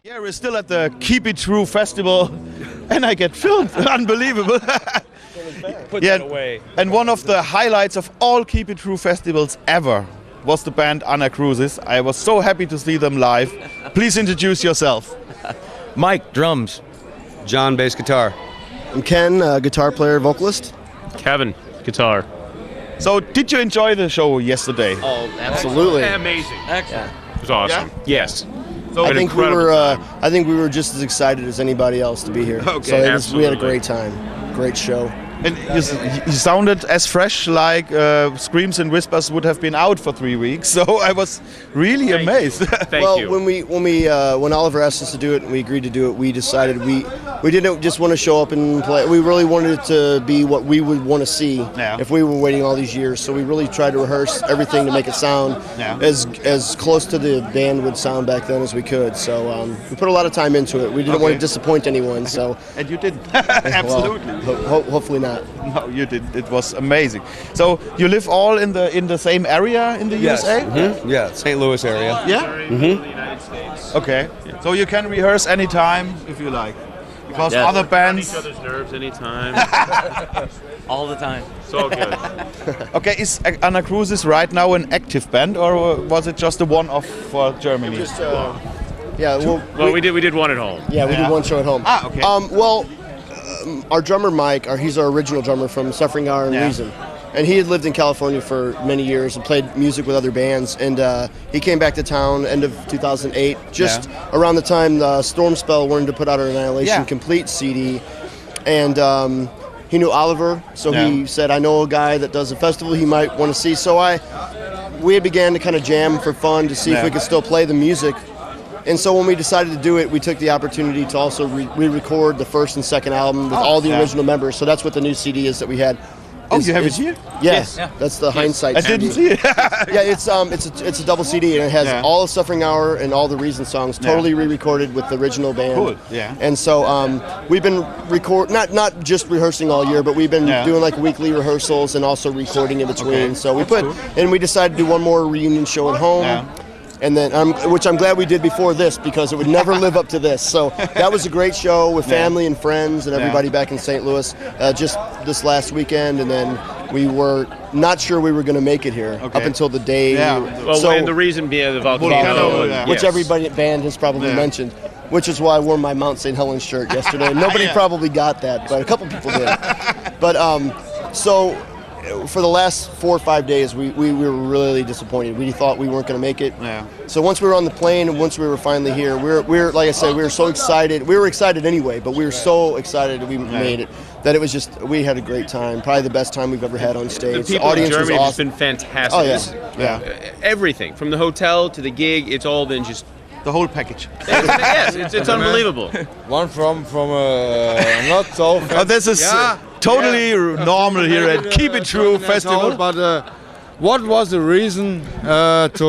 Yeah, we're still at the Keep It True festival, and I get filmed. Unbelievable. Put that away. And one of the highlights of all Keep It True festivals ever was the band Anacrusis. I was so happy to see them live. Please introduce yourself. Mike, drums. John, bass guitar. I'm Ken, guitar player, vocalist. Kevin, guitar. So, did you enjoy the show yesterday? Oh, absolutely. Amazing. Excellent. It was awesome. Yes. So I An think we incredible were. time. I think we were just as excited as anybody else to be here. Okay, so we had a absolutely. great time, great show. And you sounded as fresh like Screams and Whispers would have been out for 3 weeks. So I was really amazed. Thank well, you. when Oliver asked us to do it and we agreed to do it, we decided we didn't just want to show up and play. We really wanted it to be what we would want to see if we were waiting all these years. So we really tried to rehearse everything to make it sound as close to the band would sound back then as we could. So we put a lot of time into it. We didn't want to disappoint anyone. So And you didn't. Absolutely. Well, hopefully not. No, you did. It was amazing. So you live all in the same area in the USA? Mm-hmm. Yeah, St. Louis area. Yeah. Okay. So you can rehearse anytime if you like, because other On bands. each other's nerves anytime. All the time. It's all good. Okay, is Anacrusis right now an active band, or was it just a one-off for Germany? Just, yeah. Well, we did one at home. Yeah, we did one show at home. Ah, okay. Our drummer Mike, he's our original drummer from Suffering Hour and Reason, and he had lived in California for many years and played music with other bands. And he came back to town end of 2008, just around the time the Storm Spell wanted to put out our Annihilation Complete CD, and he knew Oliver, so he said, "I know a guy that does a festival he might want to see." So we began to kind of jam for fun to see if we could still play the music. And so when we decided to do it, we took the opportunity to also re-record the first and second album with all the original members. So that's what the new CD is that we had. Oh, you have it here? Yes, that's the hindsight. I CD. didn't see it. Yeah, it's a double CD, and it has all the Suffering Hour and all the Reason songs totally re-recorded with the original band. Cool. Yeah. And so we've been not just rehearsing all year, but we've been doing like weekly rehearsals and also recording in between. So we decided to do one more reunion show at home. Yeah. And then, which I'm glad we did before this, because it would never live up to this. So that was a great show with family and friends and everybody back in St. Louis just this last weekend. And then we were not sure we were going to make it here up until the day. Yeah. Well, and the reason being the volcano, which everybody at band has probably mentioned, which is why I wore my Mount St. Helens shirt yesterday. Nobody probably got that, but a couple people did. But so for the last 4 or 5 days, we were really disappointed. We thought we weren't going to make it. Yeah. So once we were on the plane and once we were finally here, we're like I said, we were so excited. We were excited anyway, but we were so excited that we made it that it was just, we had a great time. Probably the best time we've ever had on stage. The people in Germany have just been fantastic. Oh, yeah. Everything, from the hotel to the gig, it's all been just... The whole package. Yes, it's unbelievable. One from not so. Oh, this is totally normal here at Keep It True Festival. But what was the reason ach,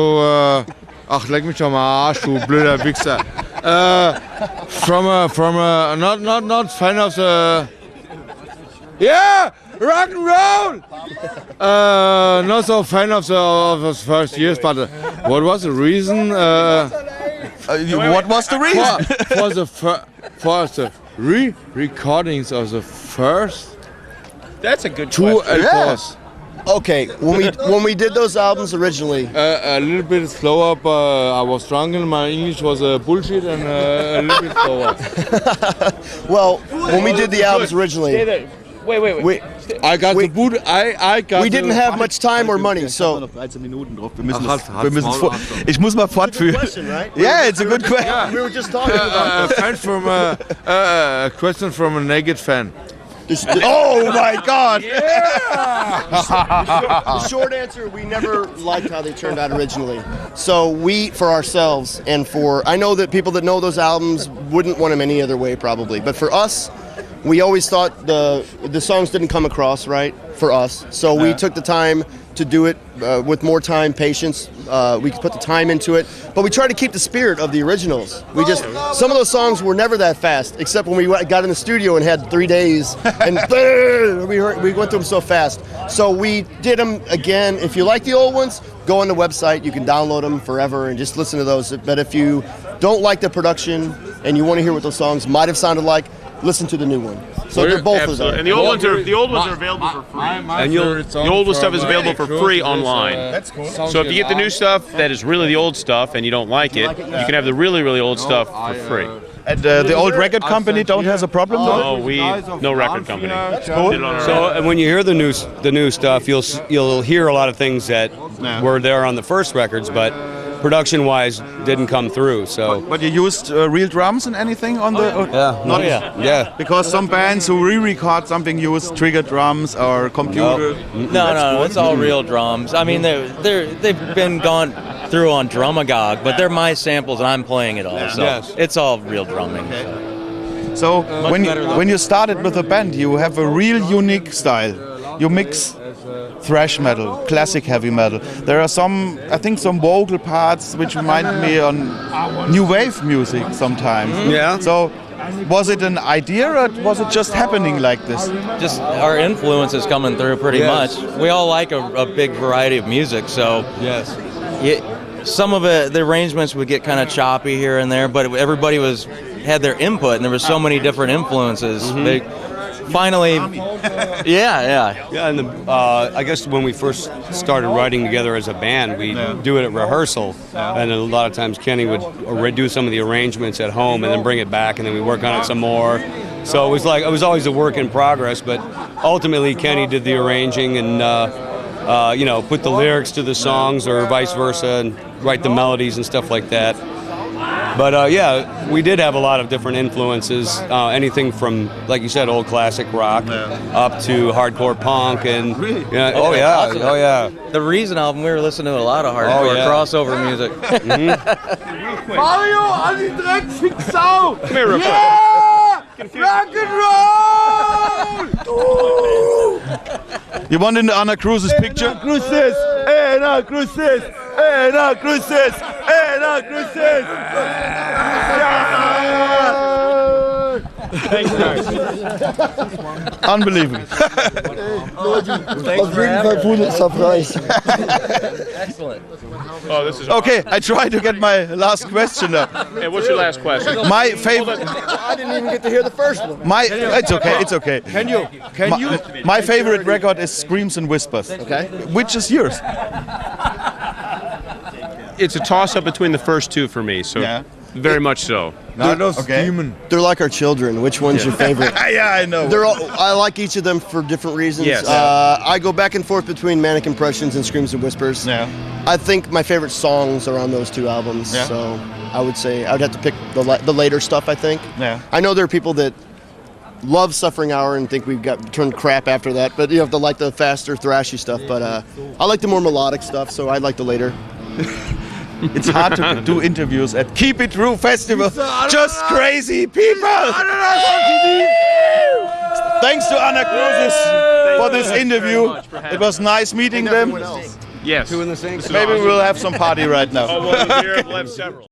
leck mich doch mal Arsch, du blöder Wichser. From not fan of the... Yeah! Rock and roll! Not so fan of the first years, but what was the reason? What was the reason? for the re-recordings of the first That's a good two question. LPs. Okay, when we did those albums originally, A little bit slower, but I was drunk and my English was bullshit and a little bit slower. well, when we did the albums Stay originally, there. Wait. I got the boot. I got. we didn't have much time or money, so. 13 Minuten drauf. Ich muss mal fortführen. Right? Yeah, it's a good question. We were just talking about a fan from a question from a naked fan. Oh my God! The short answer, we never liked how they turned out originally. So we, for ourselves, and I know that people that know those albums wouldn't want them any other way probably, but for us, we always thought the songs didn't come across right for us. So we took the time to do it with more time, patience. We could put the time into it, but we tried to keep the spirit of the originals. Some of those songs were never that fast, except when we got in the studio and had 3 days, and we went through them so fast. So we did them again. If you like the old ones, go on the website. You can download them forever and just listen to those. But if you don't like the production, and you want to hear what those songs might have sounded like, listen to the new one. So they're both of them. And the old ones are available for free. And The old stuff is available for free online. That's cool. So if you get the new stuff that is really the old stuff and you don't like it, you can have the really, really old stuff for free. And the old record company don't has a problem though? Oh, no record company. Cool. Did it on our own. So and when you hear the new stuff, you'll hear a lot of things that were there on the first records, but production-wise didn't come through. So But you used real drums and anything on the? yeah, yeah. Because some bands who re-record something use trigger drums or computer. No, it's all real drums. I mean, they've been gone through on Drumagog, but they're my samples and I'm playing it all. So Yes. it's all real drumming. So better than- when you started with the band, you have a real unique style. You mix thrash metal, classic heavy metal. There are some vocal parts which remind me on new wave music sometimes. Yeah. So was it an idea or was it just happening like this? Just our influence is coming through pretty Yes. much. We all like a big variety of music, so Yes. some of it, the arrangements would get kind of choppy here and there, but everybody had their input, and there was so many different influences. They finally, yeah. Yeah, and I guess when we first started writing together as a band, we do it at rehearsal, and a lot of times Kenny would do some of the arrangements at home and then bring it back, and then we work on it some more. So it was always a work in progress, but ultimately Kenny did the arranging and put the lyrics to the songs or vice versa, and write the melodies and stuff like that. But we did have a lot of different influences. Anything from, like you said, old classic rock up to hardcore punk and oh yeah. The Reason album, we were listening to a lot of hardcore crossover music. Mario, an die Drecksfick-Sau! Come here real quick. Rock and roll! You want in the Anacrusis picture? Anacrusis! Anacrusis! Anacrusis! Anacrusis! Thanks, guys. Unbelievable. Auf jeden Fall coole Surprise. Excellent. Oh, this is Okay, I try to get my last question up. Hey, what's your last question? My favorite. I didn't even get to hear the first one. It's okay. Can you? My favorite record is Screams and Whispers. Okay. Which is yours? It's a toss-up between the first two for me, so Yeah. very much so. Demon. They're like our children. Which one's your favorite? Yeah, I know. I like each of them for different reasons. Yes. I go back and forth between Manic Impressions and Screams and Whispers. Yeah. I think my favorite songs are on those two albums. Yeah. So I would say I would have to pick the later stuff, I think. Yeah. I know there are people that love Suffering Hour and think we've got turned crap after that, but you have to like the faster, thrashy stuff. But I like the more melodic stuff, so I like the later. It's hard to do interviews at Keep It True Festival. Just crazy people. Thanks to Anacrusis for this interview. It was nice meeting them. Yes. Two in the same. Maybe we'll have some party right now. Oh, well, we'll have several.